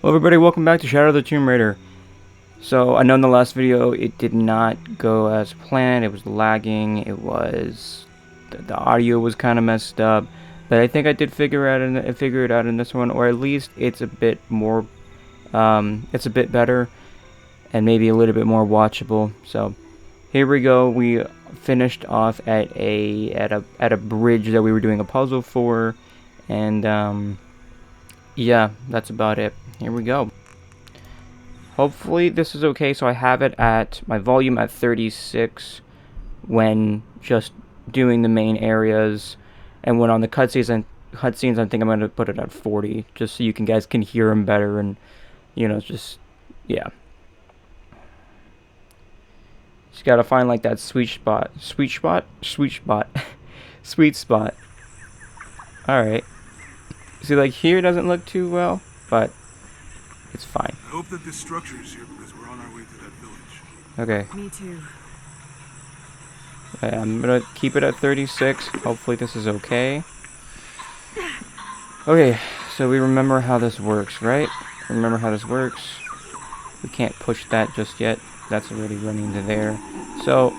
Hello everybody, welcome back to Shadow of the Tomb Raider. So, I know in the last video it did not go as planned, it was lagging, the audio was kind of messed up, but I think I did figure it out in this one, or at least it's a bit more, it's a bit better, and maybe a little bit more watchable. So, here we go, we finished off at a bridge that we were doing a puzzle for, and yeah, that's about it. Here we go. Hopefully this is okay. So I have it at my volume at 36 when just doing the main areas, and when on the cutscenes I think I'm gonna put it at 40 just so you guys can hear them better, and just yeah. Just gotta find like that sweet spot. All right. See, like here doesn't look too well, but it's fine. I hope that this structure is here because we're on our way to that village. Okay. Me too. Okay, I'm gonna keep it at 36. Hopefully this is okay. Okay, so we remember how this works, right? Remember how this works. We can't push that just yet. That's already running to there. So,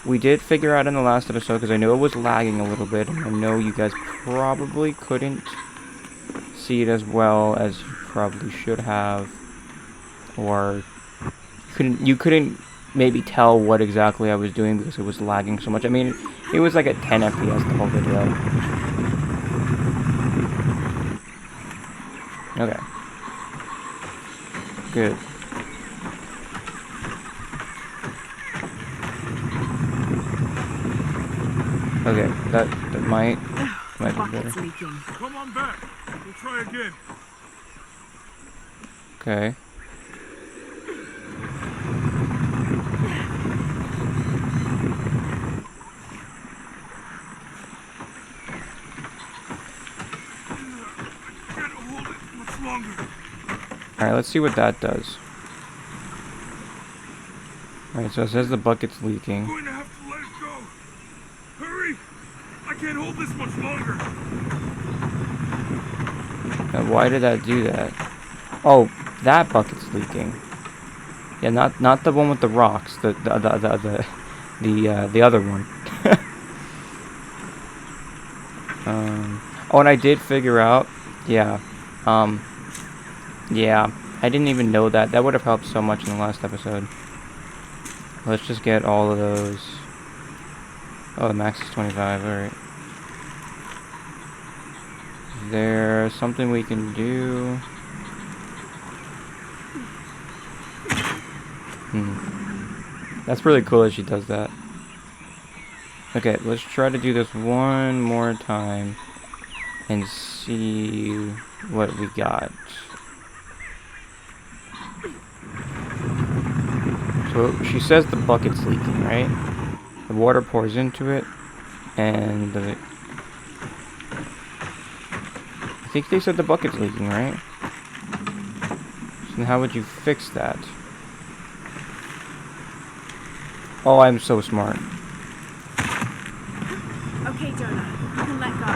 we did figure out in the last episode, because I know it was lagging a little bit, and I know you guys probably couldn't see it as well as you probably should have, or you couldn't maybe tell what exactly I was doing because it was lagging so much. I mean, it was like at 10 FPS the whole video. Okay. Good. Okay, that might be better. Leaking. Come on back. We'll try again. Okay. Can't hold it much longer. Alright, let's see what that does. Alright, so it says the bucket's leaking. I'm going to have to let it go. Hurry! I can't hold this much longer. Now, why did that do that? Oh, that bucket's leaking. Yeah, not the one with the rocks. The other one. Oh, and I did figure out. Yeah. Yeah. I didn't even know that. That would have helped so much in the last episode. Let's just get all of those. Oh, the max is 25. All right. Is there something we can do? That's really cool that she does that. Okay, let's try to do this one more time and see what we got. So she says the bucket's leaking, right? The water pours into it, and I think they said the bucket's leaking, right? So how would you fix that? Oh, I'm so smart. Okay, Jonah, you can let go.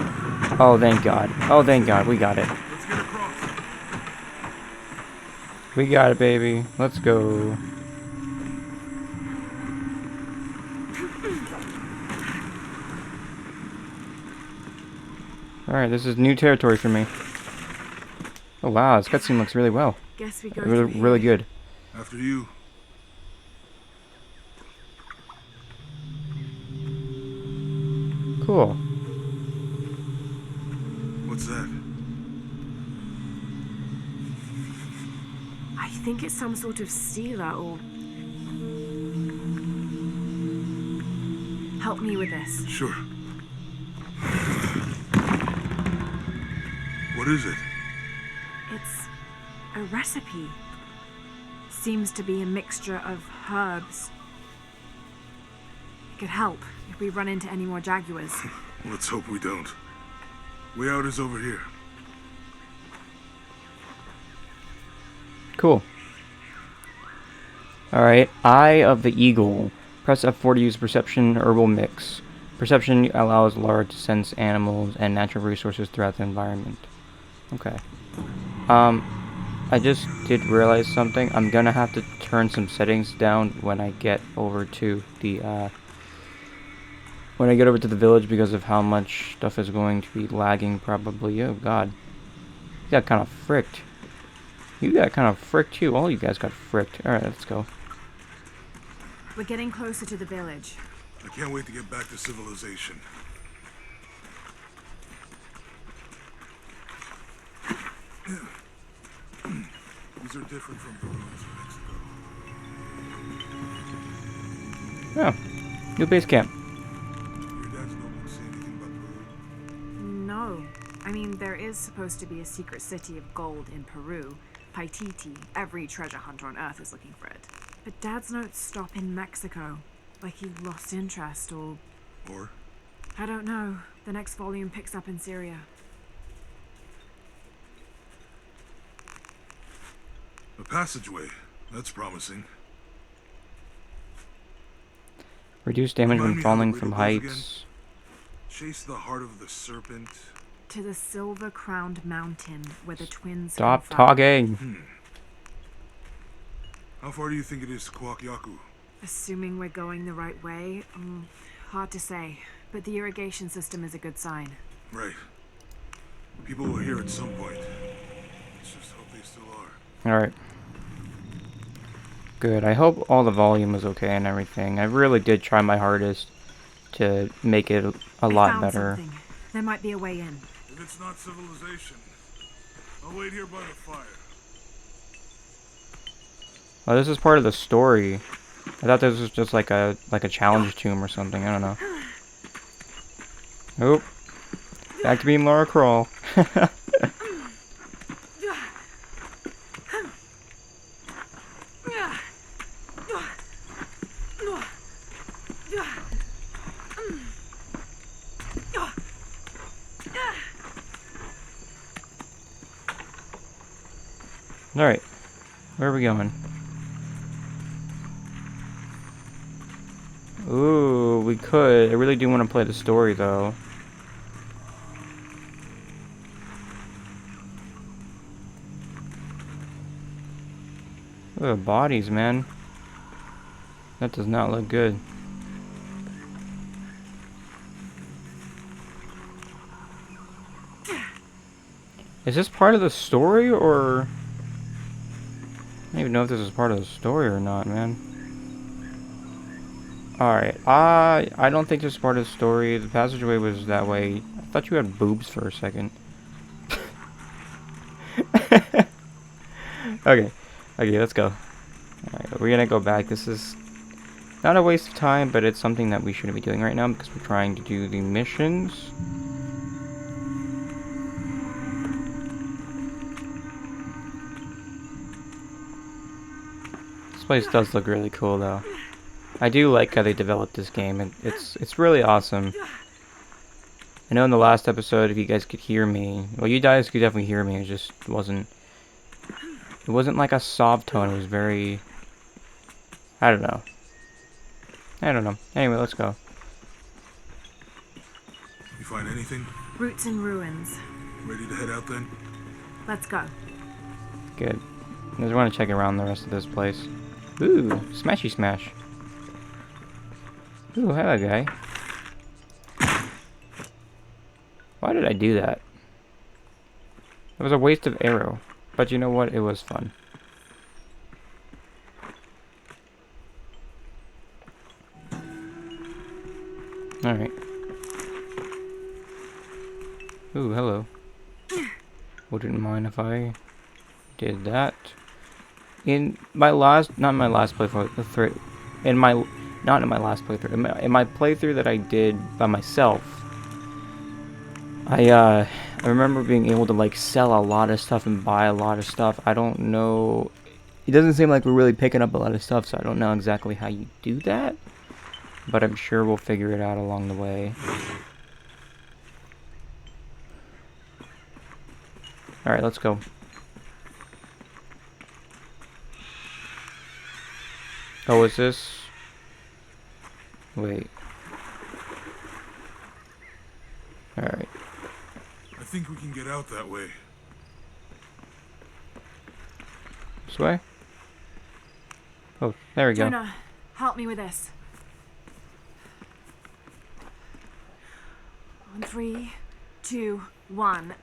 Oh, thank God. Oh, thank God. We got it. Let's get across. We got it, baby. Let's go. Alright, this is new territory for me. Oh, wow. This cutscene looks really well. Guess we go. Really good. After you. Cool. What's that? I think it's some sort of sealer or. Help me with this. Sure. What is it? It's a recipe. Seems to be a mixture of herbs. It could help if we run into any more jaguars. Let's hope we don't. Way out is over here. Cool. Alright, Eye of the Eagle. Press F4 to use Perception Herbal Mix. Perception allows Lara to sense animals and natural resources throughout the environment. Okay. I just did realize something. I'm gonna have to turn some settings down when I get over to the village because of how much stuff is going to be lagging probably. Oh god. You got kind of fricked. You got kind of fricked too. All you guys got fricked. Alright, let's go. We're getting closer to the village. I can't wait to get back to civilization. These are different from the ruins of Mexico. Oh. New base camp. Your dad's notebook say anything about Peru? No. I mean, there is supposed to be a secret city of gold in Peru. Paititi. Every treasure hunter on Earth is looking for it. But Dad's notes stop in Mexico. Like he lost interest or... Or? I don't know. The next volume picks up in Syria. A passageway. That's promising. Reduce damage when Remind me how the falling riddle from goes heights. Chase the heart of the serpent. To the silver-crowned mountain where the twins Stop come from. talking. How far do you think it is to Kwakyaku? Assuming we're going the right way, hard to say. But the irrigation system is a good sign. Right. People were here at some point. Let's just hope they still are. Alright. Good. I hope all the volume is okay and everything. I really did try my hardest to make it a lot found better. Something. There might be a way in. If it's not civilization, I'll wait here by the fire. Oh, this is part of the story. I thought this was just like a challenge tomb or something. I don't know. Oop. Back to being Laura Kroll. Alright. Where are we going? Ooh, we could. I really do want to play the story, though. Ugh, bodies, man. That does not look good. Is this part of the story, or... I don't even know if this is part of the story or not, man. Alright, I don't think this is part of the story. The passageway was that way. I thought you had boobs for a second. Okay, let's go. Alright, we're gonna go back. This is not a waste of time, but it's something that we shouldn't be doing right now because we're trying to do the missions. This place does look really cool, though. I do like how they developed this game, and it's really awesome. I know in the last episode, if you guys could hear me, well, you guys could definitely hear me. It just wasn't. It wasn't like a soft tone. It was very. I don't know. Anyway, let's go. You find anything? Roots and ruins. Ready to head out then? Let's go. Good. I just want to check around the rest of this place. Ooh, smashy smash. Ooh, hello, guy. Why did I do that? It was a waste of arrow. But you know what? It was fun. Alright. Ooh, hello. Wouldn't mind if I did that. In my last, not my last playthrough, in my playthrough that I did by myself, I remember being able to like sell a lot of stuff and buy a lot of stuff. I don't know, it doesn't seem like we're really picking up a lot of stuff, so I don't know exactly how you do that, but I'm sure we'll figure it out along the way. Alright, let's go. Oh, is this... Wait. Alright. I think we can get out that way. This way? Oh, there we go. Jonah, help me with this. On 3, 2, 1.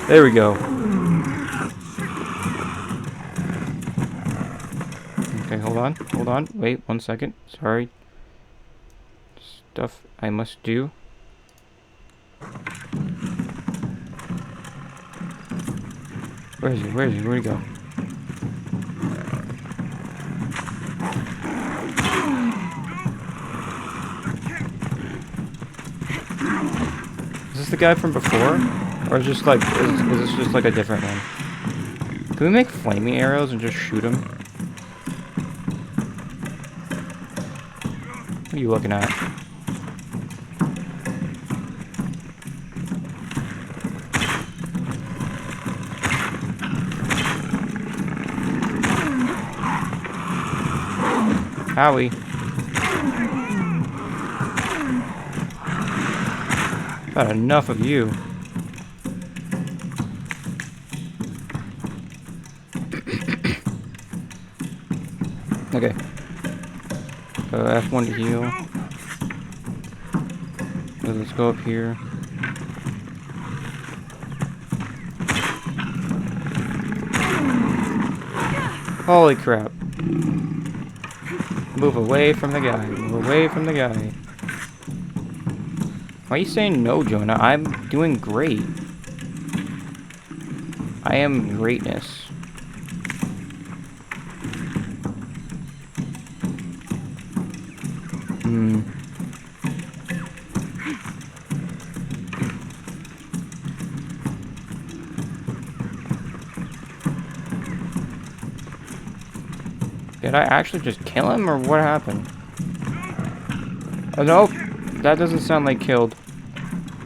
There we go. Okay, hold on. Wait 1 second. Sorry. Stuff I must do. Where is he? Where'd he go? Is this the guy from before? Or is this like, is this just like a different one? Can we make flaming arrows and just shoot him? What are you looking at? Howie. Got enough of you. Okay. F1 to heal. So let's go up here. Holy crap. Move away from the guy. Move away from the guy. Why are you saying no, Jonah? I'm doing great. I am greatness. Did I actually just kill him, or what happened? Oh, no. That doesn't sound like killed.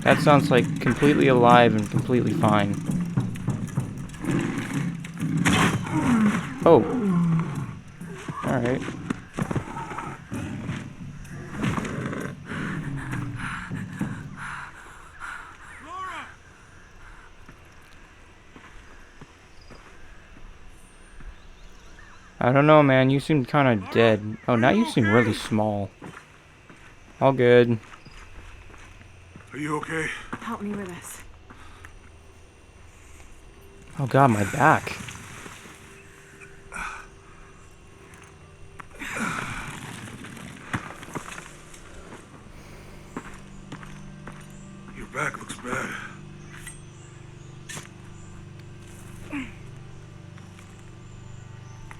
That sounds like completely alive and completely fine. Oh. Alright. I don't know, man. You seem kind of dead. Oh, now you seem really small. All good. Are you okay? Help me with this. Oh god, my back. Your back looks bad.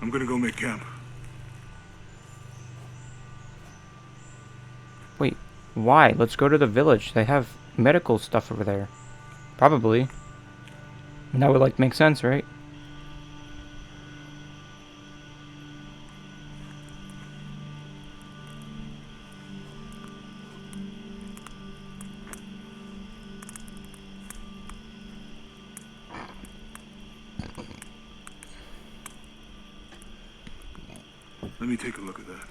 I'm gonna go make camp. Wait, why? Let's go to the village. They have medical stuff over there. Probably. And that would, like, make sense, right? Let me take a look at that.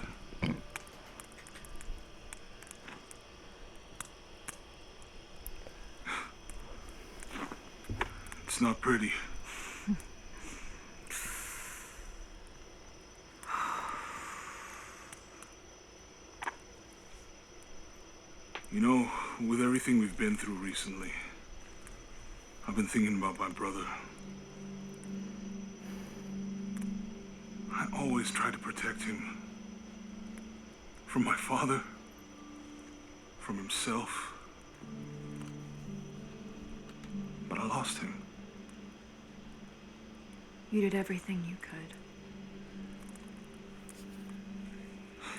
It's not pretty. You know, with everything we've been through recently, I've been thinking about my brother. I always tried to protect him. From my father. From himself. But I lost him. You did everything you could.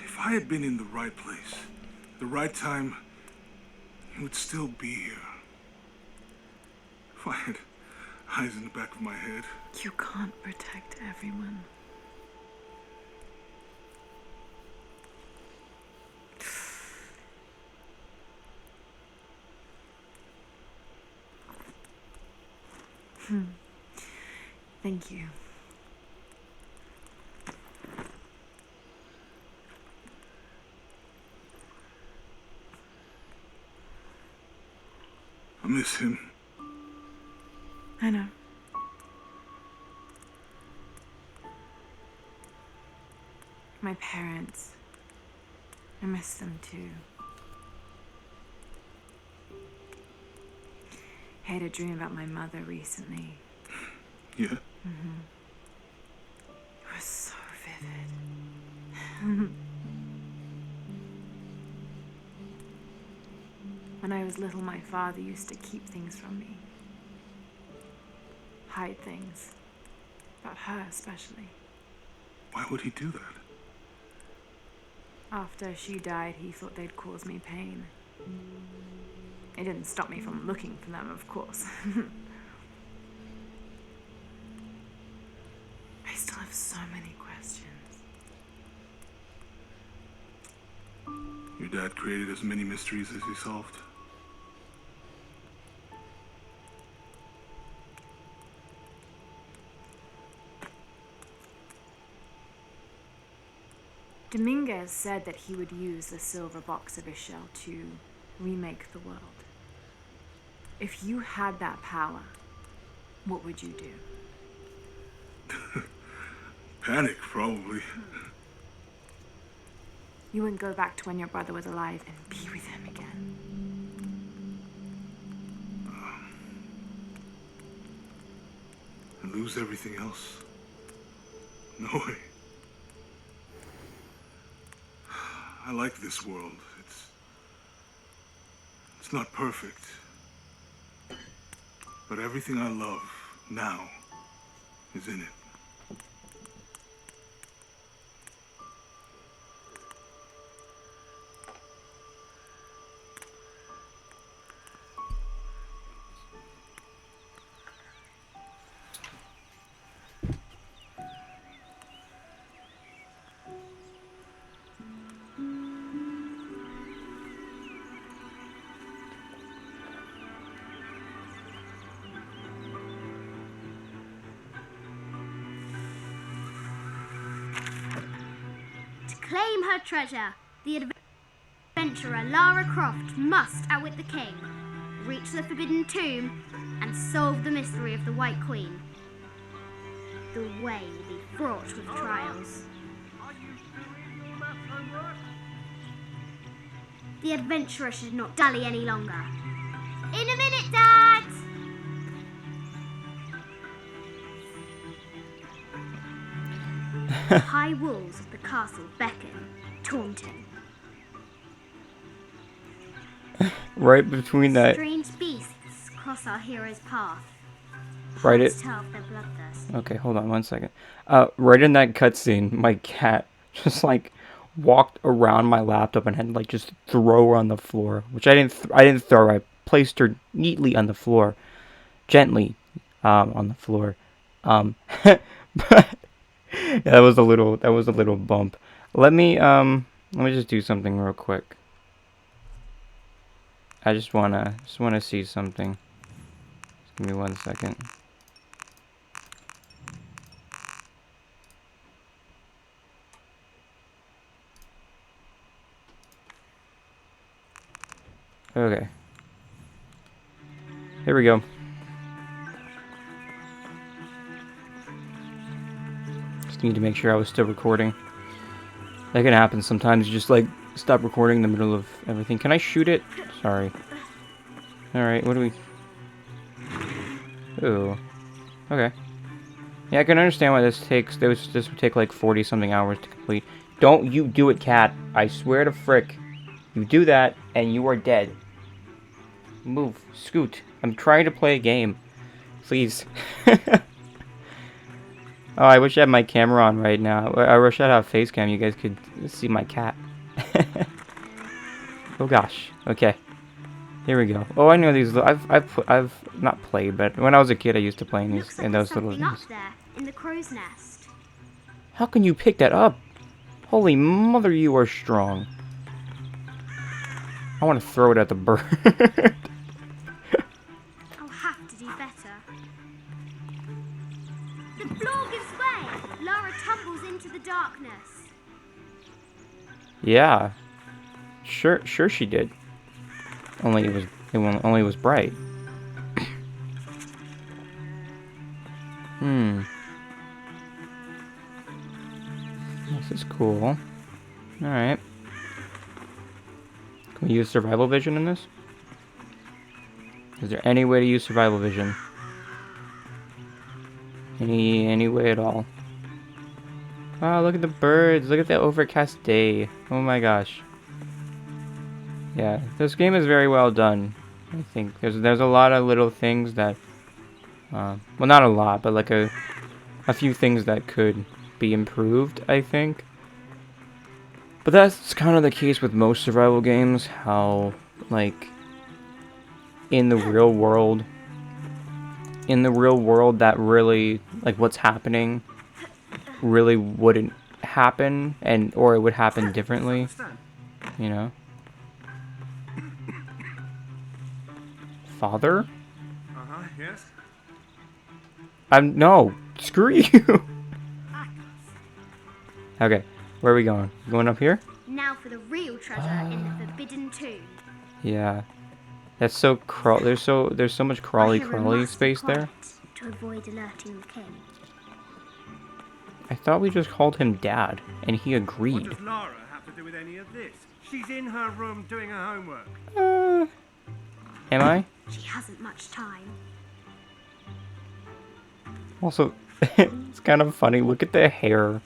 If I had been in the right place, the right time, he would still be here. If I eyes in the back of my head. You can't protect everyone. Thank you. I miss him. I know. My parents. I miss them too. I had a dream about my mother recently. Yeah? It was so vivid. When I was little, my father used to keep things from me. Hide things. About her, especially. Why would he do that? After she died, he thought they'd cause me pain. It didn't stop me from looking for them, of course. I still have so many questions. Your dad created as many mysteries as he solved. Dominguez said that he would use the silver box of Ishel to remake the world. If you had that power, what would you do? Panic, probably. You wouldn't go back to when your brother was alive and be with him again. And lose everything else? No way. I like this world. It's not perfect. But everything I love now is in it. Claim her treasure. The adventurer Lara Croft must outwit the king, reach the Forbidden Tomb, and solve the mystery of the White Queen. The way will be fraught with trials. The adventurer should not dally any longer. In a minute, Dad! The high walls of the castle beckon, taunting. Right between that. Strange beasts cross our hero's path. Right Hearts it. tell of their bloodthirst. Okay, hold on 1 second. Right in that cutscene, my cat just like walked around my laptop and had like just throw her on the floor, which I didn't. I didn't throw her. I placed her neatly on the floor, gently, on the floor. But yeah, that was a little bump. Let me just do something real quick. I just wanna see something. Just give me 1 second. Okay. Here we go. Just need to make sure I was still recording. That can happen sometimes. You just like stop recording in the middle of everything. Can I shoot it? Sorry. Alright, what do we... Ooh. Okay. Yeah, I can understand why this takes... This would take like 40-something hours to complete. Don't you do it, cat. I swear to frick. You do that, and you are dead. Move. Scoot. I'm trying to play a game. Please. Oh, I wish I had my camera on right now. I wish I had a face cam. You guys could see my cat. Oh gosh. Okay. Here we go. Oh, I know these. I've not played, but when I was a kid, I used to play in these Looks like in there's those little something up games. there in the crow's nest. How can you pick that up? Holy mother, you are strong. I want to throw it at the bird. I'll have to do better. The floor gives way. Lara tumbles into the darkness. Yeah. Sure she did. Only it was bright. This is cool. Alright. Can we use survival vision in this? Is there any way to use survival vision? Any way at all? Wow, look at the birds. Look at the overcast day. Oh my gosh. Yeah, this game is very well done. I think there's a lot of little things that, well, not a lot, but like a few things that could be improved, I think. But that's kind of the case with most survival games. How, like, in the real world, that really, like, what's happening really wouldn't happen, or it would happen differently, you know. Father? Yes? No, screw you. Okay, where are we going? Going up here? Now for the real treasure in the Forbidden Tomb. Yeah. That's so there's so much crawly space there. To avoid alerting the king. I thought we just called him Dad, and he What agreed. does Lara have to do with any of this? She's in her room doing her homework. Am I? She hasn't much time. Also, it's kind of funny. Look at the hair.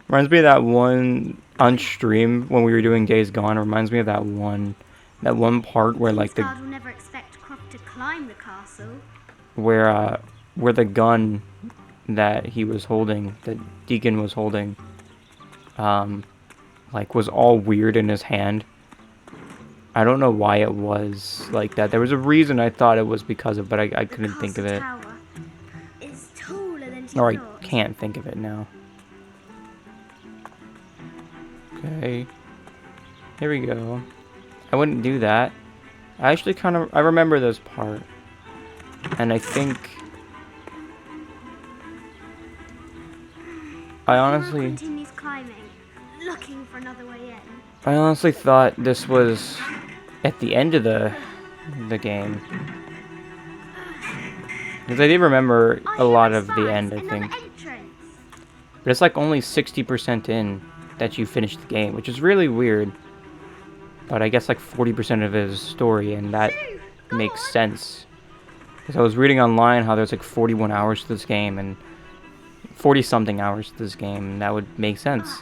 Reminds me of that one on stream when we were doing Days Gone. It reminds me of that one part where like Kingsguard will never expect Croft to climb the castle. where the gun that he was holding, that Deacon was holding, like was all weird in his hand. I don't know why it was like that. There was a reason I thought it was because of, but I couldn't think of it. Tower is taller than she Or I thought. can't think of it now. Okay. Here we go. I wouldn't do that. I actually I remember this part. And I think... Lara continues climbing, looking for another way in. I honestly thought this was at the end of the game. Because I did remember a lot of the end, I think. But it's like only 60% in that you finish the game, which is really weird. But I guess like 40% of it is story, and that makes sense. Because I was reading online how there's like 41 hours to this game, and 40-something hours to this game, and that would make sense.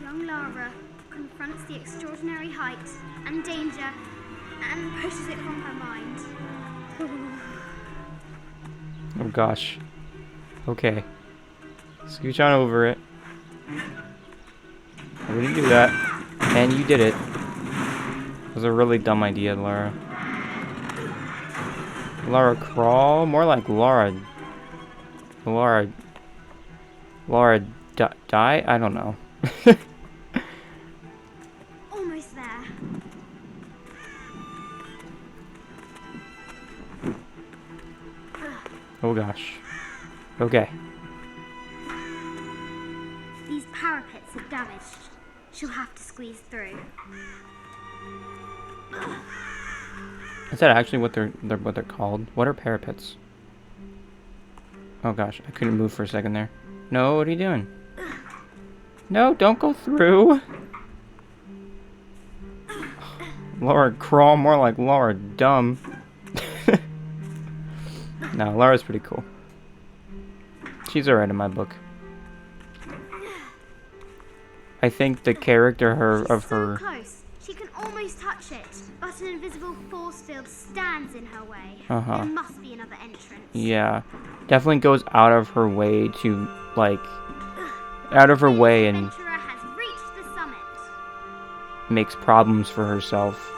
Young Lara confronts the extraordinary height and danger and pushes it from her mind. Oh gosh. Okay. Scooch on over it. I wouldn't do that. And you did it. It was a really dumb idea, Lara. Lara crawl? More like Lara... Lara die? I don't know. Almost there. Oh gosh. Okay. These parapets are damaged. She'll have to squeeze through. Is that actually what they're called? What are parapets? Oh gosh, I couldn't move for a second there. No, what are you doing? No, don't go through. Laura crawl, more like Laura dumb. No, Laura's pretty cool. She's alright in my book. I think the character of her... So close. She can almost touch it, but an invisible force field stands in her way. Uh-huh. There must be another entrance. Yeah, definitely goes out of her way to, like... Out of her way and... The adventurer has reached the summit. makes problems for herself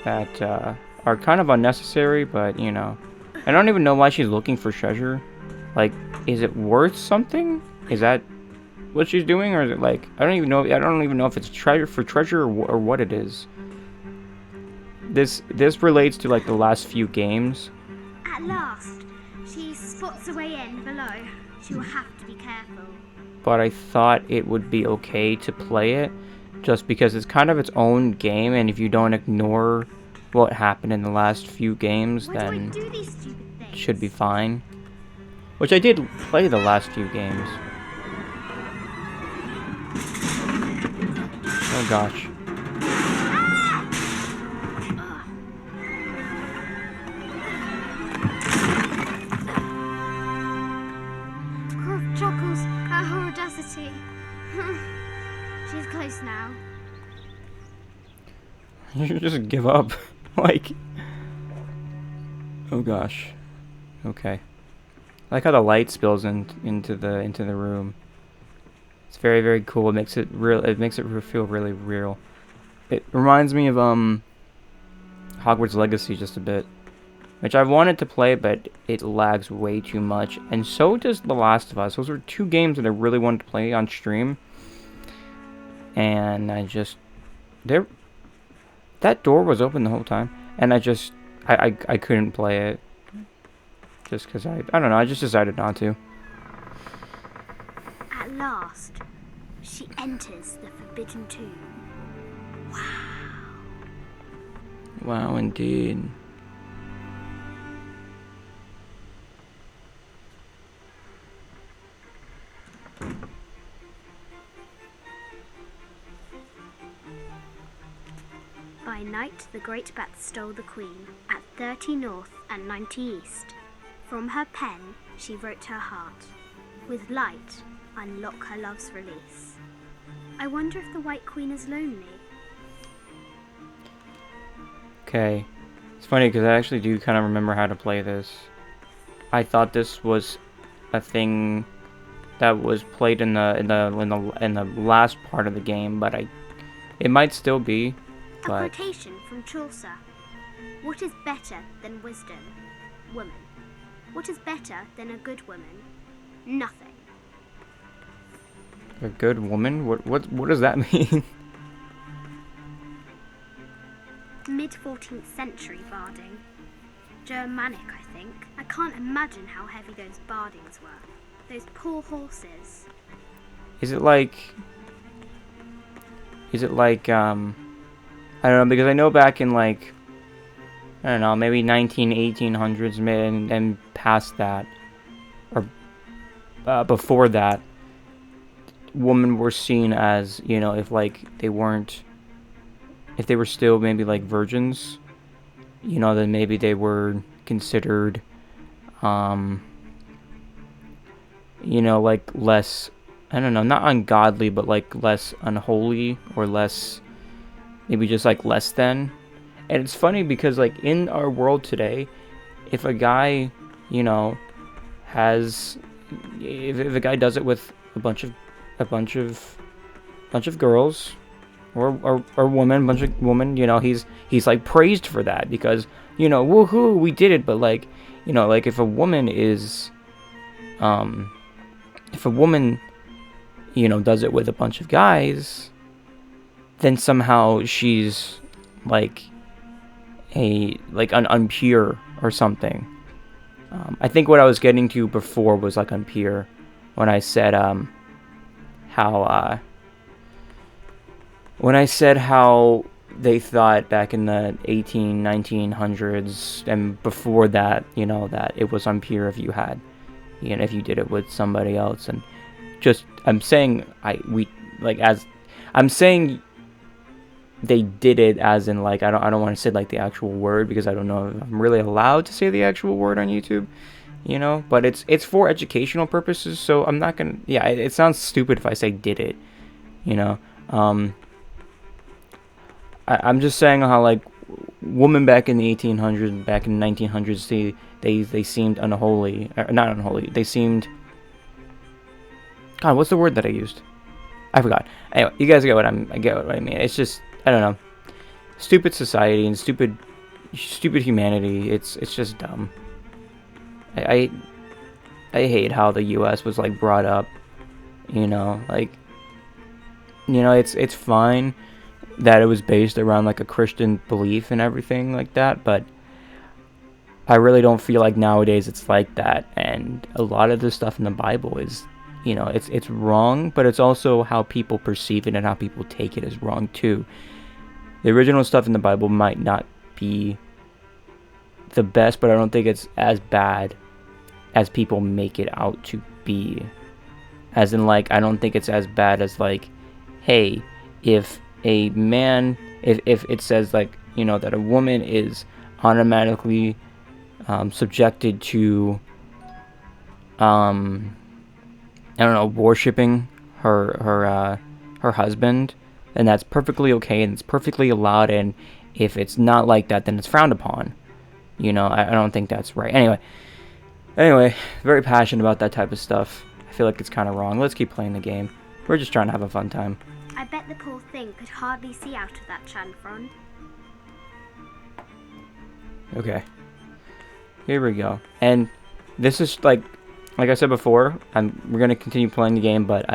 that are kind of unnecessary, but you know. I don't even know why she's looking for treasure. Like, is it worth something? Is that what she's doing, or is it like, I don't even know if it's treasure or what it is. This relates to like the last few games. At last, she spots a way in below. She will have to be careful. But I thought it would be okay to play it, just because it's kind of its own game, and if you don't ignore what happened in the last few games, Why do I then do these stupid things? it should be fine. Which I did play the last few games. Oh gosh. Croft chuckles at her audacity. She's close now. You should just give up. Like, oh gosh. Okay. I like how the light spills into the room. It's very, very cool. It makes it real. It makes it feel really real. It reminds me of Hogwarts Legacy just a bit, which I wanted to play, but it lags way too much, and so does The Last of Us. Those were two games that I really wanted to play on stream, and that door was open the whole time, and I couldn't play it. Just because I don't know, I just decided not to. At last, she enters the Forbidden Tomb. Wow, indeed. By night, the great bat stole the queen at 30 north and 90 east. From her pen, she wrote her heart. With light, unlock her love's release. I wonder if the White Queen is lonely. Okay. It's funny because I actually do kind of remember how to play this. I thought this was a thing that was played in the last part of the game, but it might still be. A But quotation from Chaucer. What is better than wisdom? Woman. What is better than a good woman? Nothing. a good woman? What does that mean? Mid-14th century barding. Germanic, I think. I can't imagine how heavy those bardings were. Those poor horses. Is it like I don't know, because I know back in like, I don't know, maybe 1800s and past that, or before that, women were seen as, you know, if they were still maybe like virgins, you know, then maybe they were considered, you know, like less, I don't know, not ungodly, but like less unholy, or less, maybe just like less than. And it's funny because like in our world today, if a guy, you know, if a guy does it with a bunch of girls, or bunch of women, you know, he's like praised for that because, you know, woohoo, we did it. But like, you know, like if a woman, you know, does it with a bunch of guys, then somehow she's like an unpure or something. I think what I was getting to before was like unpure when I said how they thought back in the 1900s and before that, you know, that it was unpure if you did it with somebody else. And just I'm saying they did it as in like I don't want to say like the actual word because I don't know if I'm really allowed to say the actual word on YouTube, you know, but it's for educational purposes, so I'm not gonna, yeah, it sounds stupid if I say did it, you know. I'm just saying how like women back in the 1800s, back in the 1900s, they seemed unholy, or not unholy, they seemed, God, what's the word that I used? I forgot. Anyway, you guys get what I get what I mean. It's just, I don't know, stupid society and stupid humanity. It's just dumb. I hate how the U.S. was like brought up. You know, like, you know, it's fine that it was based around like a Christian belief and everything like that, but I really don't feel like nowadays it's like that. And a lot of the stuff in the Bible is, you know, it's wrong, but it's also how people perceive it and how people take it as wrong too. The original stuff in the Bible might not be the best, but I don't think it's as bad as people make it out to be. As in, like, I don't think it's as bad as, like, hey, if a man, if it says, like, you know, that a woman is automatically subjected to, I don't know, worshipping her husband, then that's perfectly okay and it's perfectly allowed. And if it's not like that, then it's frowned upon. You know, I don't think that's right. Anyway, very passionate about that type of stuff. I feel like it's kind of wrong. Let's keep playing the game. We're just trying to have a fun time. I bet the poor thing could hardly see out of that chanfron. Okay. Here we go. And this is like I said before, we're gonna continue playing the game, but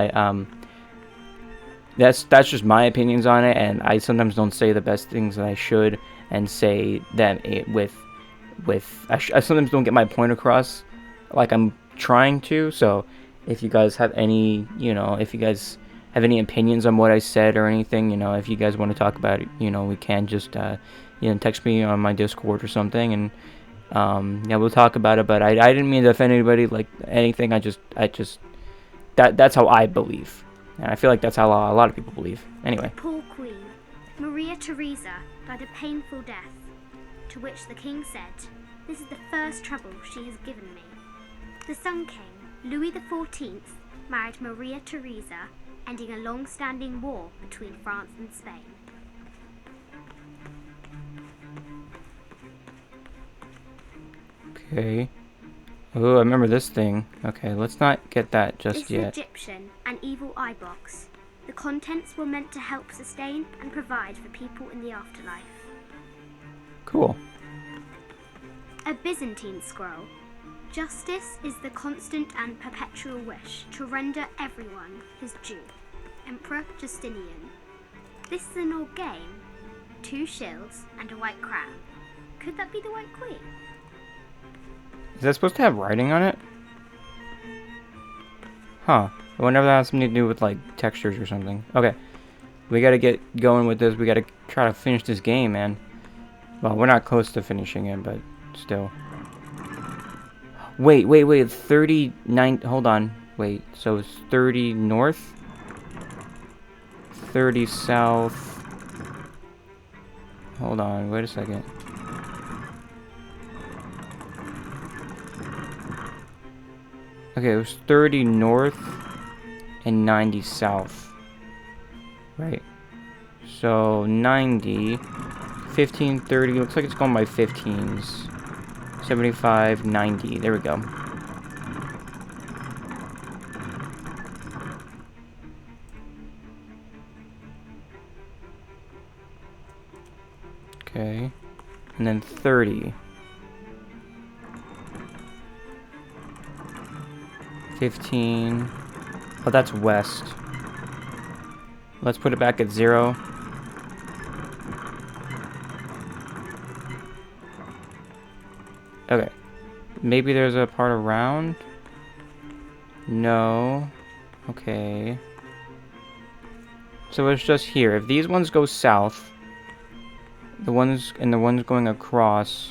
that's just my opinions on it, and I sometimes don't say the best things that I should, and say that I sometimes don't get my point across like I'm trying to. So if you guys have any, you know, if you guys have any opinions on what I said or anything, you know, if you guys want to talk about it, you know, we can just you know, text me on my Discord or something, and yeah, we'll talk about it. But I didn't mean to offend anybody, like anything. I just that's how I believe, and I feel like that's how a lot of people believe. Anyway. Poor Queen Maria Theresa died a painful death, to which the king said, "This is the first trouble she has given me." The Sun King, Louis XIV, married Maria Theresa, ending a long-standing war between France and Spain. Okay. Oh, I remember this thing. Okay, let's not get that just It's yet. an Egyptian, an evil eye box. The contents were meant to help sustain and provide for people in the afterlife. Cool. A Byzantine scroll. Justice is the constant and perpetual wish to render everyone his due. Emperor Justinian. This is an old game. 2 shields and a white crown. Could that be the White Queen? Is that supposed to have writing on it? Huh. I wonder if that has something to do with, like, textures or something. Okay. We gotta get going with this. We gotta try to finish this game, man. Well, we're not close to finishing it, but still. Wait. 39... Hold on. Wait. So it's 30 north? 30 south... Hold on. Wait a second. Okay, it was 30 north and 90 south. Right. So 90, 15, 30. Looks like it's going by 15s. 75, 90. There we go. Okay. And then 30. 15. Oh, that's west. Let's put it back at 0. Okay. Maybe there's a part around? No. Okay. So it's just here. If these ones go south, the ones going across.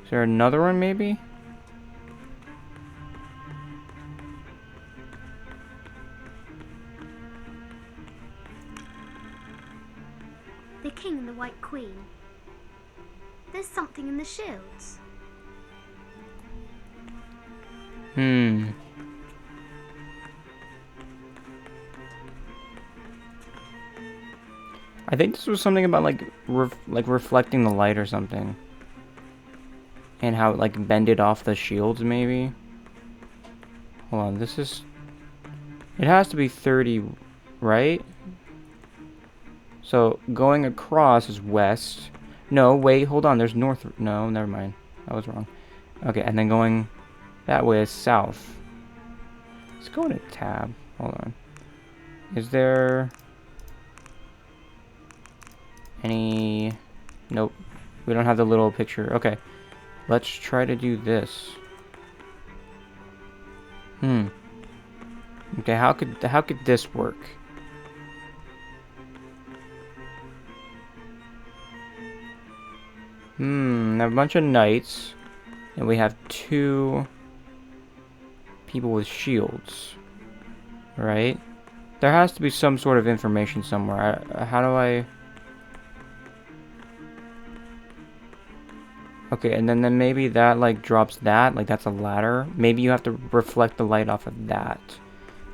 Is there another one maybe? The king and the White Queen. There's something in the shields. I think this was something about like reflecting the light or something, and how it like bended off the shields maybe. Hold on, this is It has to be 30, right? So going across is west. No, wait, hold on. There's north. No, never mind. I was wrong. Okay, and then going that way is south. Let's go into tab. Hold on. Is there any... Nope. We don't have the little picture. Okay. Let's try to do this. Okay, how could this work? I have a bunch of knights, and we have 2 people with shields, right? There has to be some sort of information somewhere. How do I... Okay, and then maybe that, like, drops that, like, that's a ladder. Maybe you have to reflect the light off of that.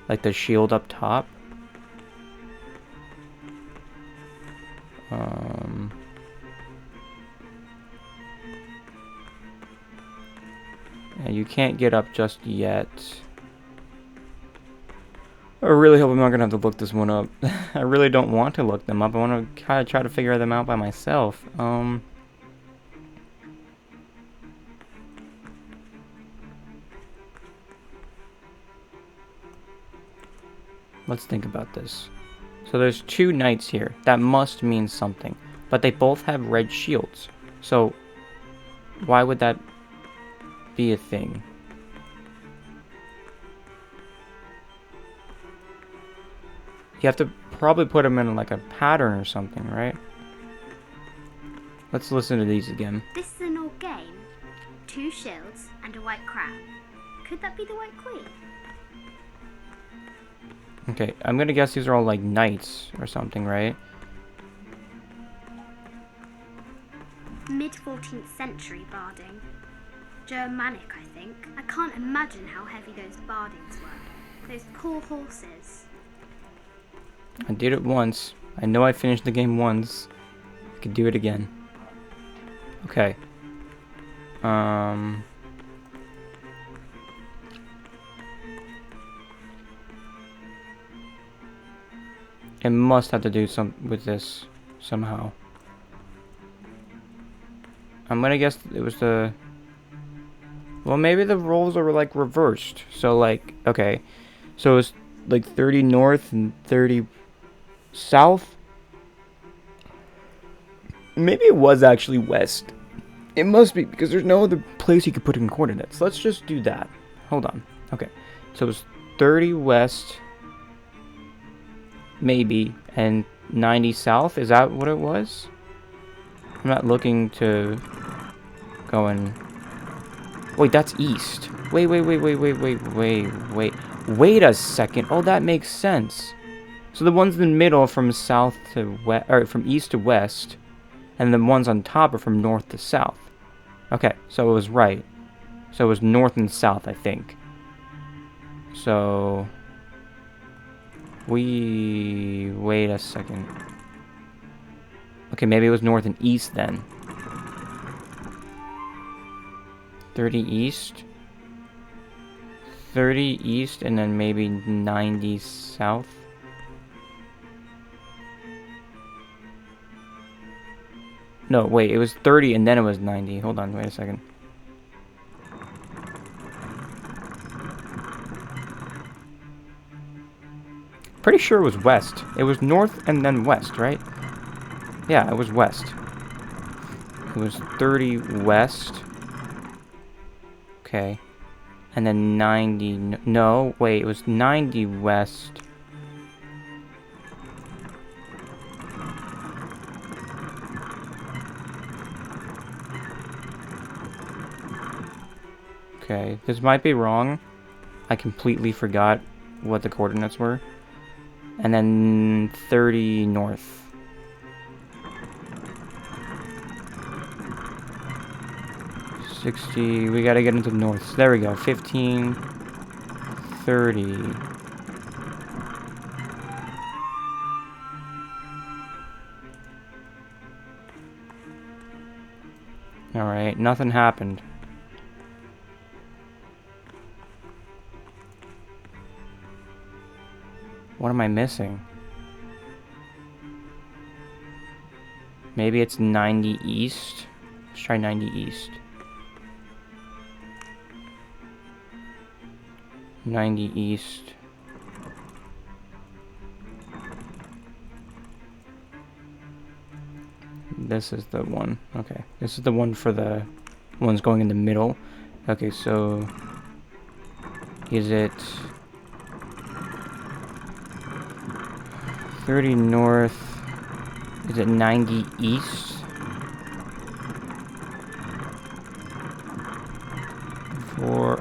Like the shield up top. And you can't get up just yet. I really hope I'm not gonna have to look this one up. I really don't want to look them up. I want to kind of try to figure them out by myself. Let's think about this. So there's 2 knights here. That must mean something. But they both have red shields. So why would that be a thing? You have to probably put them in like a pattern or something, right? Let's listen to these again. This is an old game. 2 shields and a white crown. Could that be the White Queen? Okay, I'm gonna guess these are all like knights or something, right? Mid-14th century barding. Germanic, I think. I can't imagine how heavy those bardings were. Those poor horses. I did it once. I know I finished the game once. I could do it again. Okay. It must have to do with this somehow. I'm gonna guess it was the... Well, maybe the roles are like reversed. So like, okay. So it's like 30 north and 30 south? Maybe it was actually west. It must be, because there's no other place you could put in coordinates. Let's just do that. Hold on. Okay. So it was 30 west... Maybe, and 90 south? Is that what it was? I'm not looking to go in... Wait, that's east. Wait a second. Oh, that makes sense. So the ones in the middle are from south to west, or from east to west, and the ones on top are from north to south. Okay, so it was right. So it was north and south, I think. So... Wait a second. Okay, maybe it was north and east then. 30 east. 30 east and then maybe 90 south. No, wait, it was 30 and then it was 90. Hold on, wait a second. Pretty sure it was west. It was north and then west, right? Yeah, it was west. It was 30 west. Okay. And then 90... No, wait, it was 90 west. Okay, this might be wrong. I completely forgot what the coordinates were. And then 30 north. 60, we gotta get into the north. So there we go, 15, 30. Alright, nothing happened. What am I missing? Maybe it's 90 east. Let's try 90 east. 90 east. This is the one. Okay. This is the one for the ones going in the middle. Okay, so is it 30 north? Is it 90 east?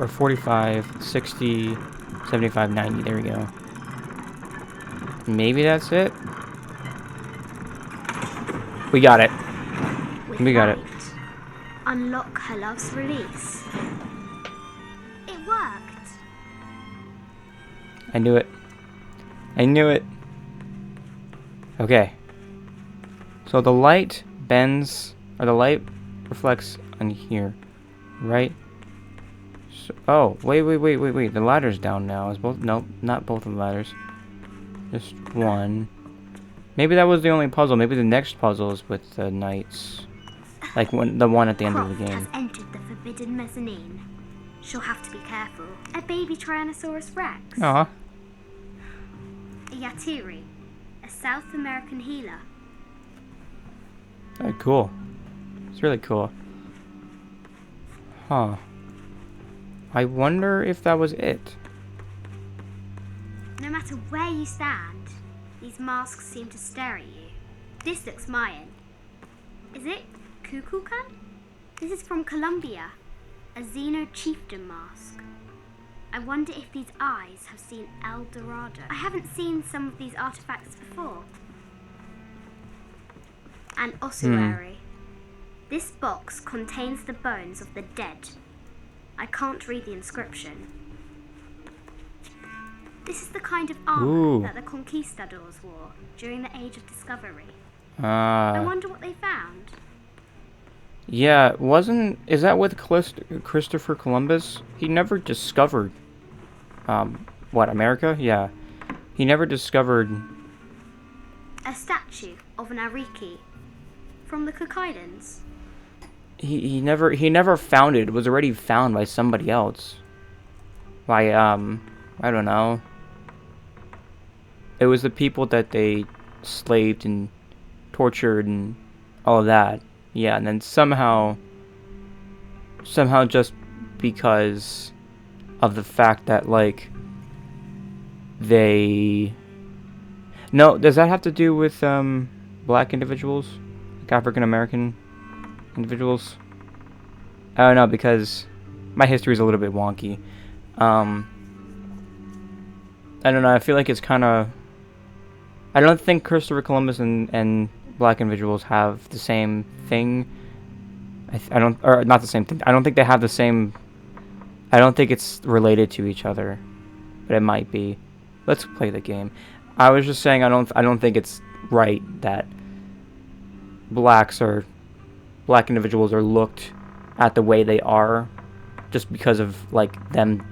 45, 60, 75, 90. There we go. Maybe that's it. We got it. With We got it. light, unlock her love's release. It worked. I knew it. I knew it. Okay. So the light bends, or the light reflects on here, right? So, oh, wait. The ladder's down now. Is both? Nope, not both of the ladders. Just one. Maybe that was the only puzzle. Maybe the next puzzle is with the knights. Like the one at the end of the Croft game. has entered the forbidden mezzanine. She'll have to be careful. A baby Tyrannosaurus Rex. Aw. A Yatiri. A South American healer. Oh, cool. It's really cool. Huh. I wonder if that was it. No matter where you stand, these masks seem to stare at you. This looks Mayan. Is it Kukulkan? This is from Colombia. A Xeno chieftain mask. I wonder if these eyes have seen El Dorado. I haven't seen some of these artifacts before. An ossuary. This box contains the bones of the dead. I can't read the inscription. This is the kind of armor Ooh. that the conquistadors wore during the Age of Discovery. I Ah. wonder what they found. Yeah, is that with Christopher Columbus? He never discovered, America? Yeah. He never discovered, A statue of an Ariki from the Cook Islands. he never found it. It was already found by somebody else. By, I don't know. It was the people that they slaved and tortured and all of that. Yeah, and then somehow just because of the fact that, like, they... No, does that have to do with, black individuals? Like African American individuals? I don't know, because my history is a little bit wonky. I don't know, I feel like it's kind of... I don't think Christopher Columbus and black individuals have the same thing. Or not the same thing. I don't think they have the same... I don't think it's related to each other. But it might be. Let's play the game. I was just saying I don't think it's right that black individuals are looked at the way they are just because of, like, them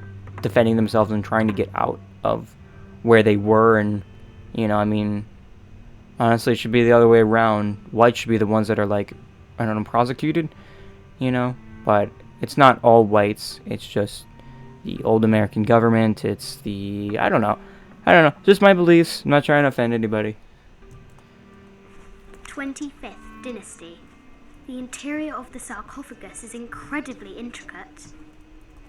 defending themselves and trying to get out of where they were. And, you know, I mean, honestly, it should be the other way around. Whites should be the ones that are, like, I don't know, prosecuted, you know? But it's not all whites. It's just the old American government. It's the... I don't know. Just my beliefs. I'm not trying to offend anybody. 25th Dynasty. The interior of the sarcophagus is incredibly intricate.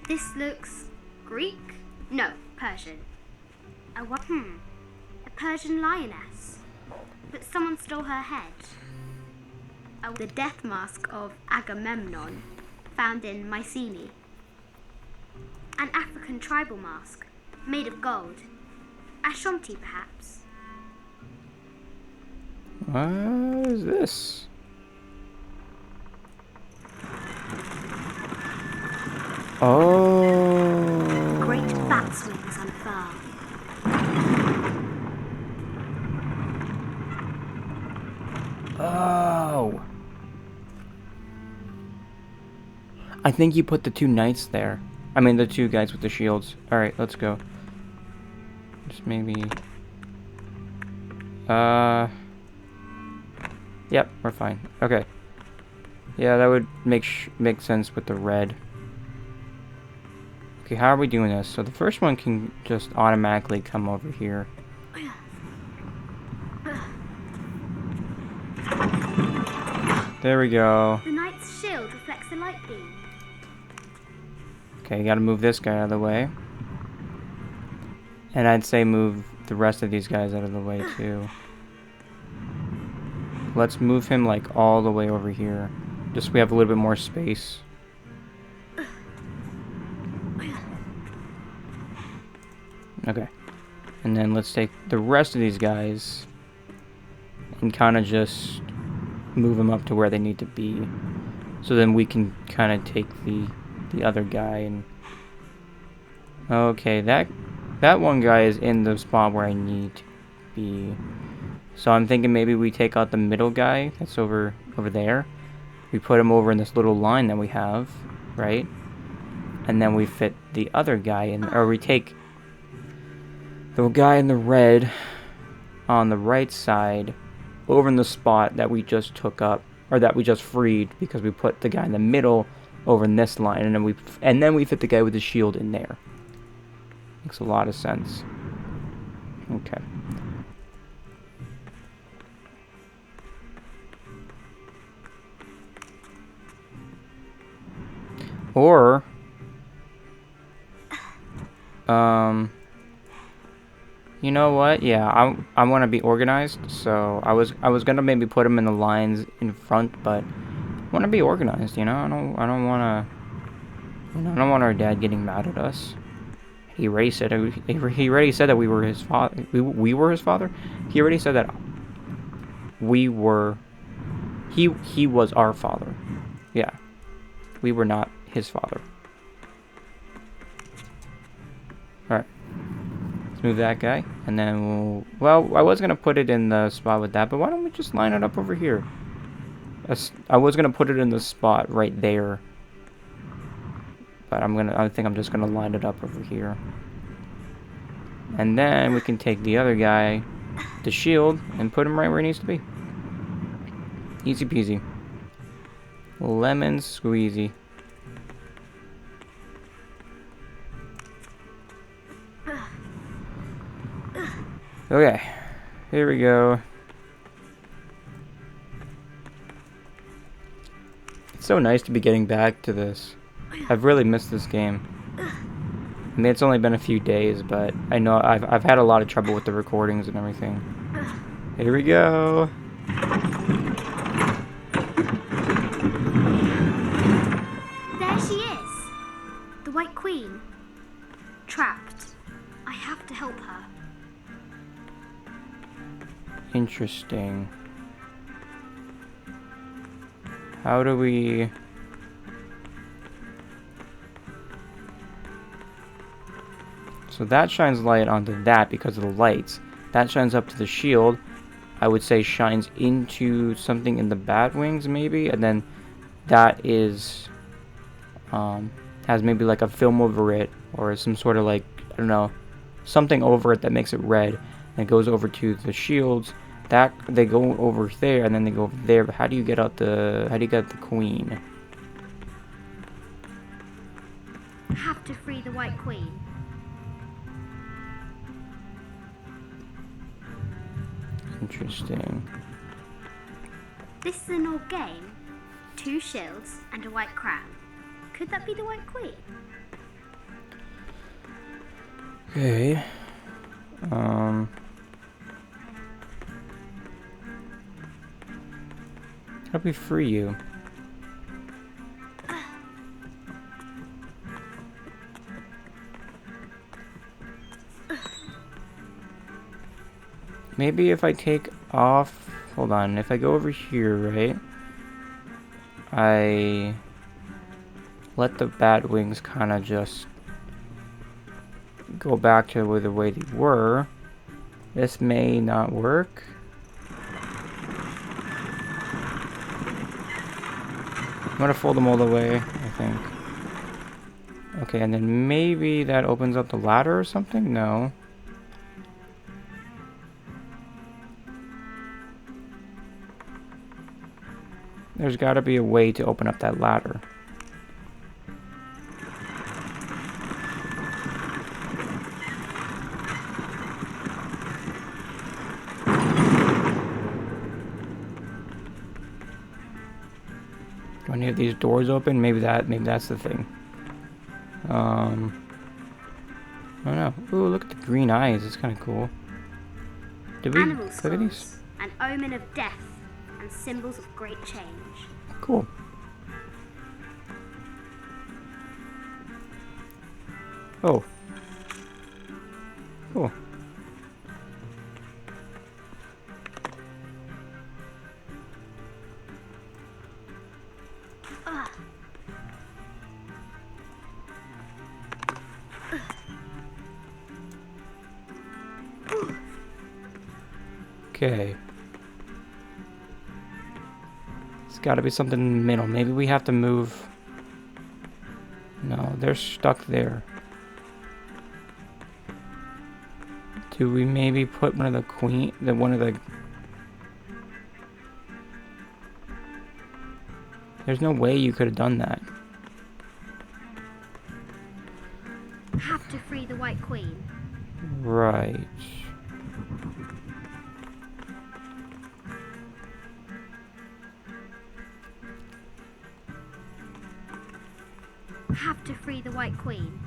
This looks Greek? No, Persian. A Persian lioness. But someone stole her head. The death mask of Agamemnon, found in Mycenae. An African tribal mask, made of gold. Ashanti, perhaps. What is this? Oh. Great bat's wings unfurl. Oh. I think you put the two knights there. I mean, the two guys with the shields. Alright, let's go. Just maybe Yep, we're fine. Okay. Yeah, that would make sense with the red. Okay, how are we doing this? So the first one can just automatically come over here. There we go. The knight's shield reflects the light beam. Okay, you gotta move this guy out of the way. And I'd say move the rest of these guys out of the way too. Let's move him like all the way over here. Just so we have a little bit more space. Okay. And then let's take the rest of these guys and kind of just move them up to where they need to be. So then we can kind of take the other guy and... Okay, that one guy is in the spot where I need to be. So I'm thinking maybe we take out the middle guy that's over there. We put him over in this little line that we have, right? And then we fit the other guy in, or we take the guy in the red on the right side over in the spot that we just took up, or that we just freed, because we put the guy in the middle over in this line, and then we fit the guy with the shield in there. Makes a lot of sense. Okay. Or you know what? Yeah, I want to be organized. So I was gonna maybe put him in the lines in front, but I want to be organized. You know, I don't want to. You know, I don't want our dad getting mad at us. He already said that we were his father. We were his father. He already said that we were. He was our father. Yeah, we were not his father. Alright. Let's move that guy. And then well, I was going to put it in the spot with that, but why don't we just line it up over here? I was going to put it in the spot right there. But I think I'm just going to line it up over here. And then we can take the other guy, the shield, and put him right where he needs to be. Easy peasy. Lemon squeezy. Okay, here we go. It's so nice to be getting back to this. I've really missed this game. I mean, it's only been a few days, but I know I've had a lot of trouble with the recordings and everything. Here we go. There she is. The White Queen. Trapped. I have to help her. Interesting. How do we... So that shines light onto that because of the lights. That shines up to the shield. I would say shines into something in the bat wings maybe. And then that is... has maybe like a film over it. Or some sort of like, I don't know, something over it that makes it red. And it goes over to the shields. That they go over there and then they go over there. But how do you get out the queen? Have to free the White Queen. Interesting. This is an old game. 2 shields and a white crown. Could that be the White Queen? Okay. How do we free you? Maybe if I take off... Hold on. If I go over here, right? I let the bat wings kind of just go back to the way they were. This may not work. I'm gonna fold them all the way, I think. Okay, and then maybe that opens up the ladder or something? No. There's got to be a way to open up that ladder. Do any of these doors open? Maybe that's the thing. I don't know. Ooh, look at the green eyes. It's kind of cool. Did we Animal click at these? skulls, an omen of death and symbols of great change. Cool. Oh. Cool. Okay. It's got to be something in the middle. Maybe we have to move. No, they're stuck there. Do we maybe put one of the There's no way you could have done that. Have to free the White Queen. Right. Have to free the White Queen.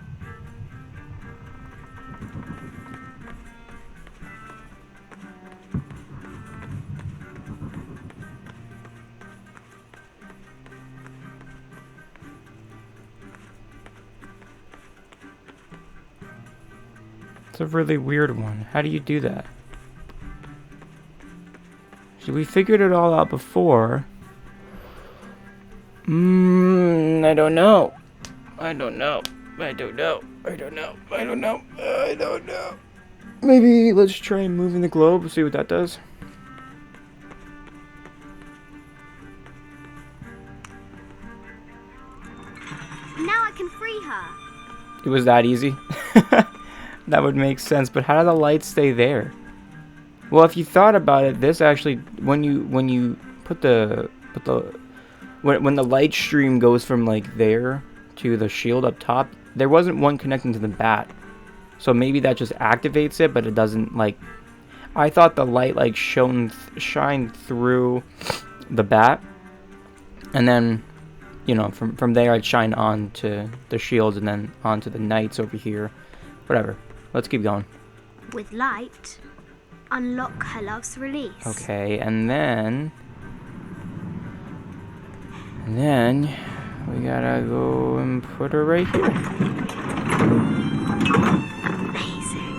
It's a really weird one. How do you do that? So we figured it all out before. I don't know. I don't know. I don't know. I don't know. I don't know. I don't know. Maybe let's try moving the globe, see what that does. Now I can free her. It was that easy? That would make sense, but how do the lights stay there? Well, if you thought about it, this actually, when you put when the light stream goes from like there to the shield up top, there wasn't one connecting to the bat. So maybe that just activates it, but it doesn't like. I thought the light like shined through the bat, and then, you know, from there I'd shine on to the shields and then onto the knights over here. Whatever. Let's keep going. With light, unlock her love's release. Okay, and then we gotta go and put her right here. Amazing.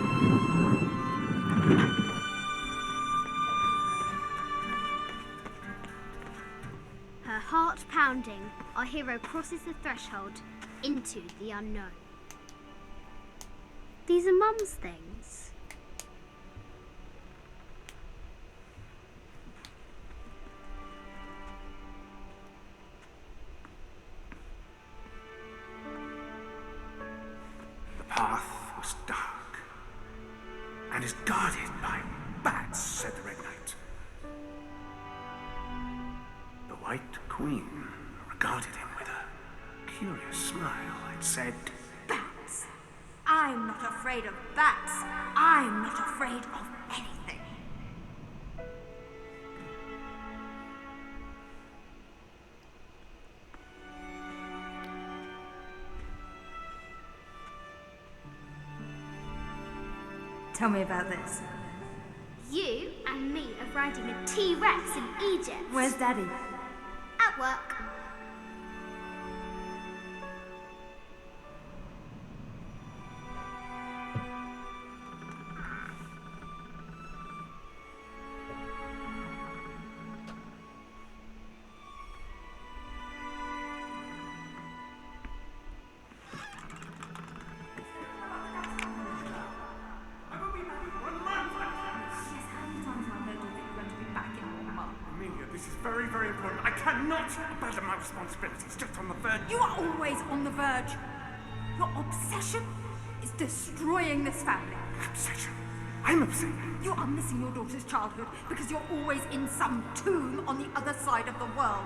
Her heart pounding, our hero crosses the threshold into the unknown. These are Mum's things. The path was dark and is guarded by bats, said the Red Knight. The White Queen regarded him with a curious smile and said, Bats. I'm not afraid of bats. I'm not afraid of anything. Tell me about this. You and me are riding a T-Rex in Egypt. Where's Daddy? At work. Amelia, this is very, very important. I cannot abandon my responsibilities just on the verge. You are always on the verge. Your obsession is destroying this family. Obsession. I'm upset. You are missing your daughter's childhood because you're always in some tomb on the other side of the world.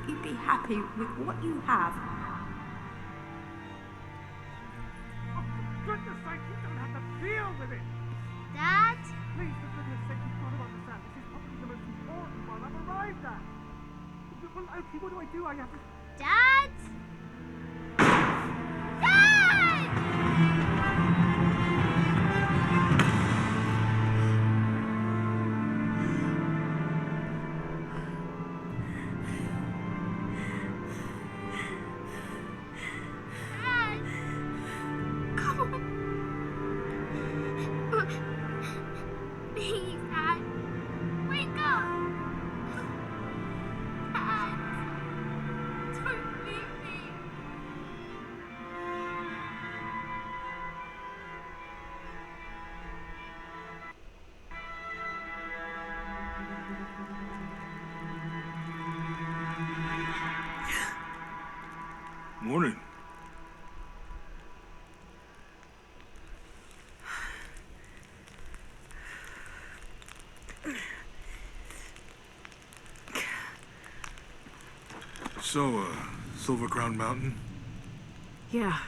you be happy with what you have? Oh, for goodness sake, you don't have to deal with it! Dad? Please, for goodness sake, you've got to understand. This is probably the most important one I've arrived at. Well, okay, what do? I have to... Dad? Dad! Dad! Come on. Please, Dad. Wake up. Dad. Don't leave me. Morning. So, Silver Crown Mountain? Yeah.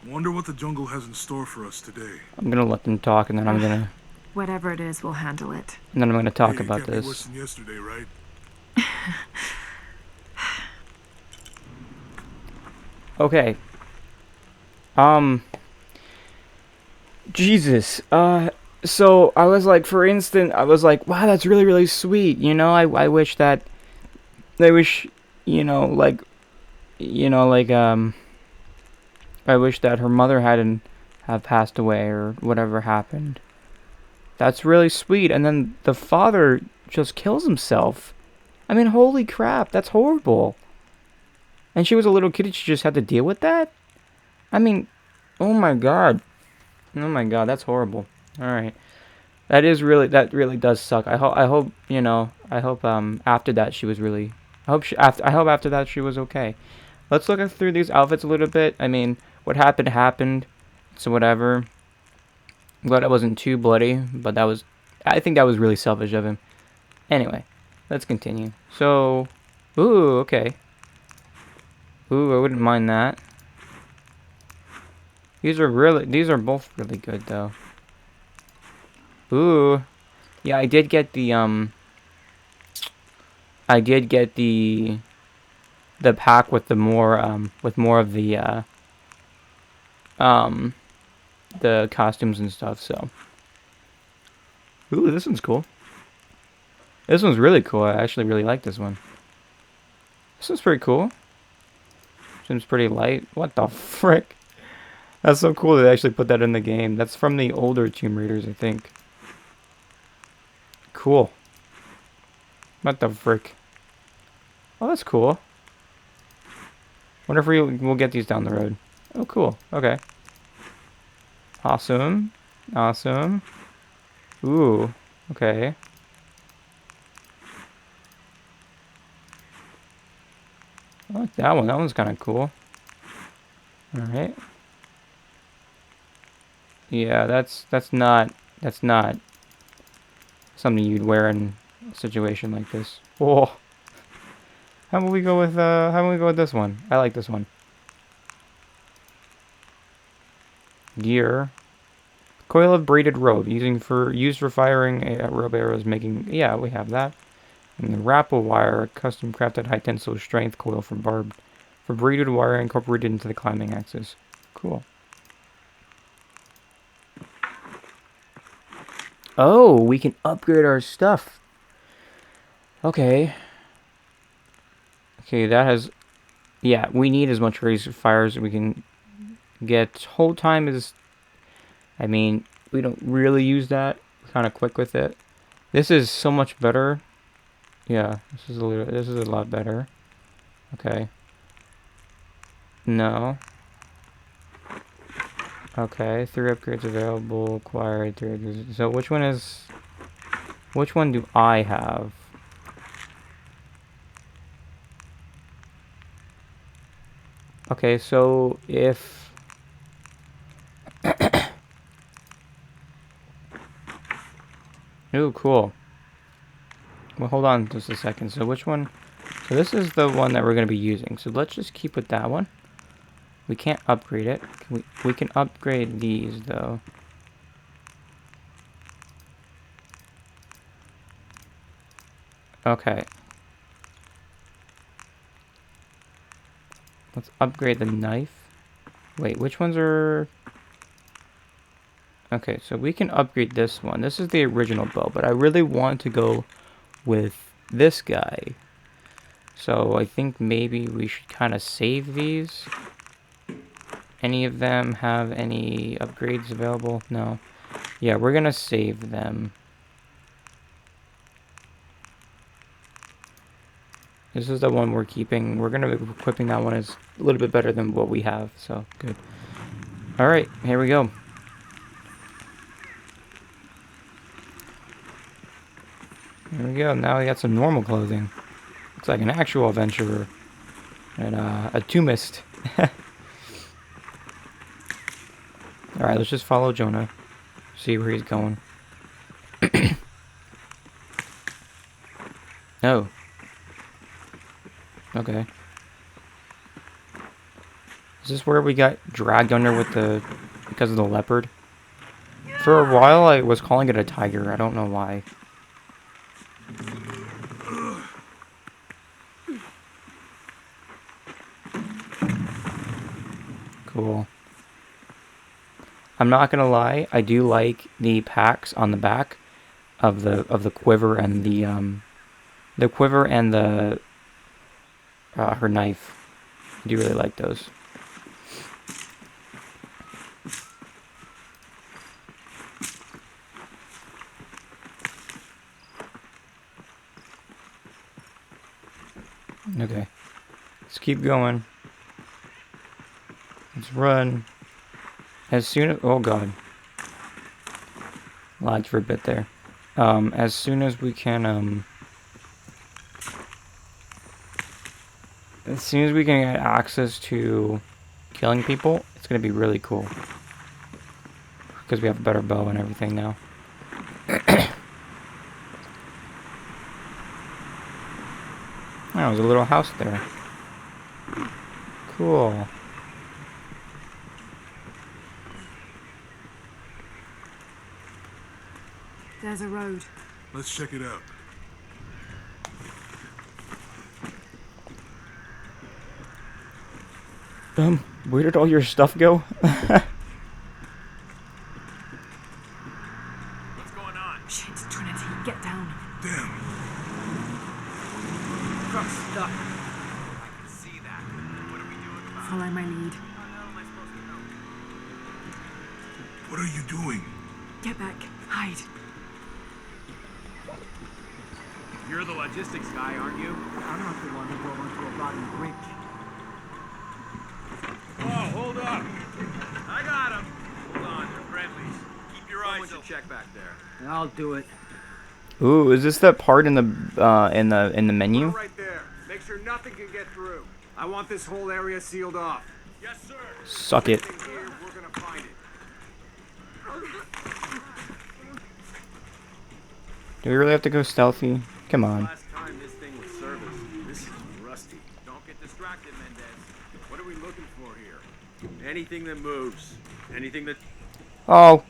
Wonder what the jungle has in store for us today. I'm gonna let them talk, and then Whatever it is, we'll handle it. I'm gonna talk Hey, it about can't be worse this. than yesterday, right? Okay. Jesus. So I was like, for instance, I was like, wow, that's really, really sweet. You know, I wish that, you know, I wish that her mother hadn't have passed away or whatever happened. That's really sweet. And then the father just kills himself. I mean, holy crap, that's horrible. And she was a little kid and she just had to deal with that? I mean, oh my god. Oh my god, that's horrible. Alright. That really does suck. I hope, you know, after that she was really, I hope after that she was okay. Let's look through these outfits a little bit. I mean, what happened, so whatever. I'm glad it wasn't too bloody, but I think that was really selfish of him. Anyway, let's continue. So, ooh, okay. Ooh, I wouldn't mind that. These are both really good though. Ooh. Yeah, I did get the pack with more of the costumes and stuff, so. Ooh, this one's cool. This one's really cool. I actually really like this one. This one's pretty cool. Seems pretty light. What the frick? That's so cool they actually put that in the game. That's from the older Tomb Raiders, I think. Cool. What the frick? Oh, that's cool. Wonder if we'll get these down the road. Oh, cool. Okay. Awesome. Awesome. Ooh. Okay. I like that one. That one's kind of cool. Alright. Yeah, that's not something you'd wear in a situation like this. Oh. How about we go with this one? I like this one. Gear. Coil of braided rope used for firing rope arrows, making, yeah, we have that. And the Rapple wire, a custom crafted high tensile strength coil for braided wire incorporated into the climbing axis. Cool. Oh, we can upgrade our stuff. Okay. Okay, that has... Yeah, we need as much razor fire as we can get. Hold time is... I mean, we don't really use that. We're kind of quick with it. This is so much better. Yeah, this is a lot better. Okay. No. Okay, 3 upgrades available, acquired 3 upgrades. So which one do I have? Okay, so if ooh, cool. Well, hold on just a second. So which one So this is the one that we're going to be using. So let's just keep with that one. We can't upgrade it. We can upgrade these, though. Okay. Let's upgrade the knife. Wait, which ones are... Okay, so we can upgrade this one. This is the original bow, but I really want to go with this guy. So I think maybe we should kind of save these. Any of them have any upgrades available? No. Yeah, we're gonna save them. This is the one we're keeping. We're gonna be equipping that one as a little bit better than what we have, so good. Alright, here we go. Here we go. Now we got some normal clothing. Looks like an actual adventurer. And a Tombist. Alright, let's just follow Jonah. See where he's going. Oh. Okay. Is this where we got dragged under with the... because of the leopard? For a while I was calling it a tiger. I don't know why. Cool. I'm not gonna lie, I do like the packs on the back of the quiver and the quiver and the her knife. I do really like those. Okay. Let's keep going. Let's run. As soon as... oh god. Lagged for a bit there. As soon as we can, as soon as we can get access to killing people, it's gonna be really cool. Because we have a better bow and everything now. Oh, there's a little house there. Cool. There's a road. Let's check it out. Where did all your stuff go? What's going on? Shit, Trinity, get down. Damn. Truck's stuck. I can see that. What are we doing about it? Follow my lead. How the hell am I supposed to know? What are you doing? Get back. Hide. You're the logistics guy, aren't you? I'm not the one who drove onto a rotten bridge. Oh, hold up! I got him! Hold on, they're friendlies. Keep your eyes open. Check back there. I'll do it. Ooh, is this that part in the menu? Right there. Make sure nothing can get through. I want this whole area sealed off. Yes, sir. Suck it. Anything here, we're gonna find it. Do we really have to go stealthy? Come on. Last time this thing was serviced. This is rusty. Don't get distracted, Mendez. What are we looking for here? Anything that moves. Anything that... Oh.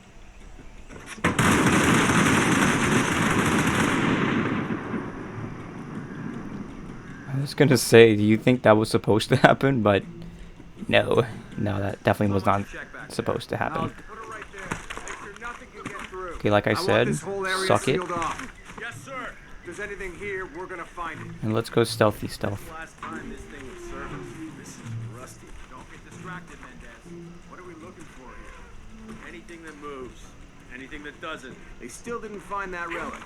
I was gonna say, do you think that was supposed to happen? But no. No, that definitely was not supposed to happen. Put it right there. Make sure nothing can get through. Okay, like I said, suck it. Yes, sir. If there's anything here, we're gonna find it. And let's go stealthy stealth. Last time this thing was serviced. This is rusty. Don't get distracted, Mendez. What are we looking for here? Anything that moves. Anything that doesn't. They still didn't find that relic.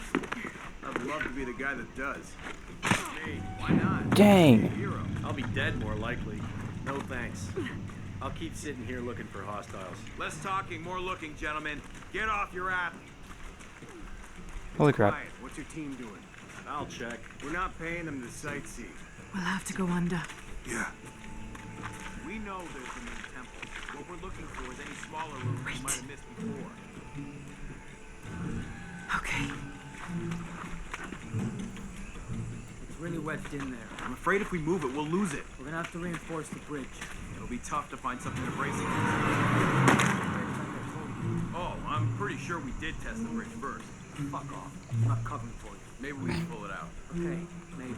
I'd love to be the guy that does. Me, why not? Dang. Hero. I'll be dead more likely. No thanks. I'll keep sitting here looking for hostiles. Less talking, more looking, gentlemen. Get off your ass. Holy crap. Quiet. What's your team doing? I'll check. We're not paying them to sightsee. We'll have to go under. Yeah. We know there's a new temple. What we're looking for is any smaller rooms we might have missed before. Okay. It's really wedged in there. I'm afraid if we move it, we'll lose it. We're gonna have to reinforce the bridge. It'll be tough to find something to brace against. Oh, I'm pretty sure we did test the bridge first. Fuck off. I'm not covering for you. Maybe we can pull it out. Okay, maybe.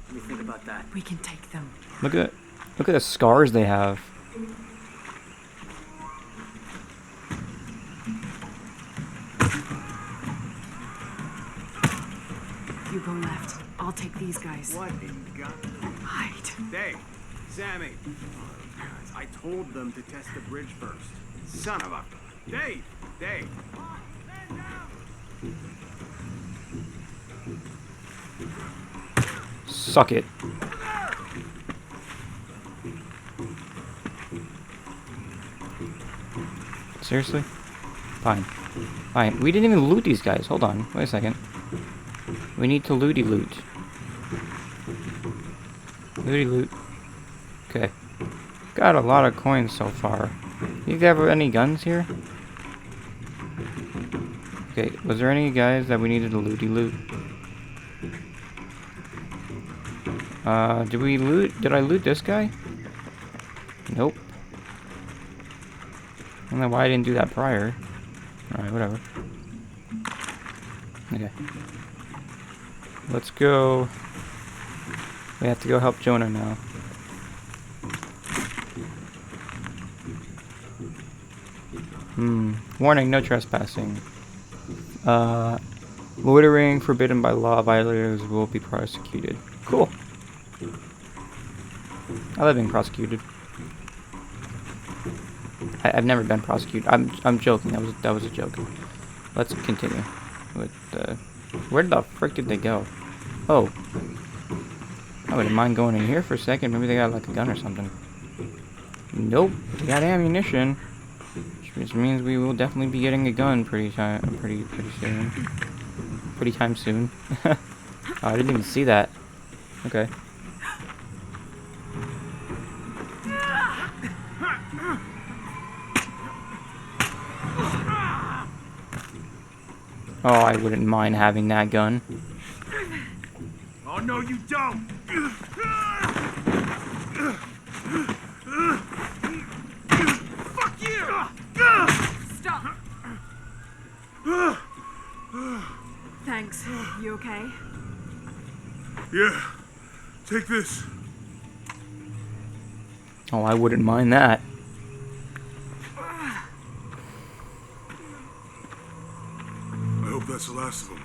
Let me think about that. We can take them. Look at the scars they have. You go left. I'll take these guys. What in God? Hide. Dave, Sammy. I told them to test the bridge first. Son of a... Dave! Dave! Suck it. Seriously? Fine. Fine. We didn't even loot these guys. Hold on. Wait a second. We need to looty loot. Looty loot. Okay. Got a lot of coins so far. You have any guns here? Okay, was there any guys that we needed to looty loot? Did I loot this guy? Nope. I don't know why I didn't do that prior. Alright, whatever. Okay. Let's go. We have to go help Jonah now. Warning, no trespassing. Loitering, forbidden by law, violators will be prosecuted. Cool. I love being prosecuted. I've never been prosecuted. I'm joking. That was a joke. Let's continue with where the frick did they go? Oh, I wouldn't mind going in here for a second. Maybe they got like a gun or something. Nope, they got ammunition, which means we will definitely be getting a gun pretty soon. Pretty time soon. Oh, I didn't even see that. Okay. Oh, I wouldn't mind having that gun. Oh, no, you don't! Fuck you! Stop! Thanks. You okay? Yeah. Take this. Oh, I wouldn't mind that. I hope that's the last of them.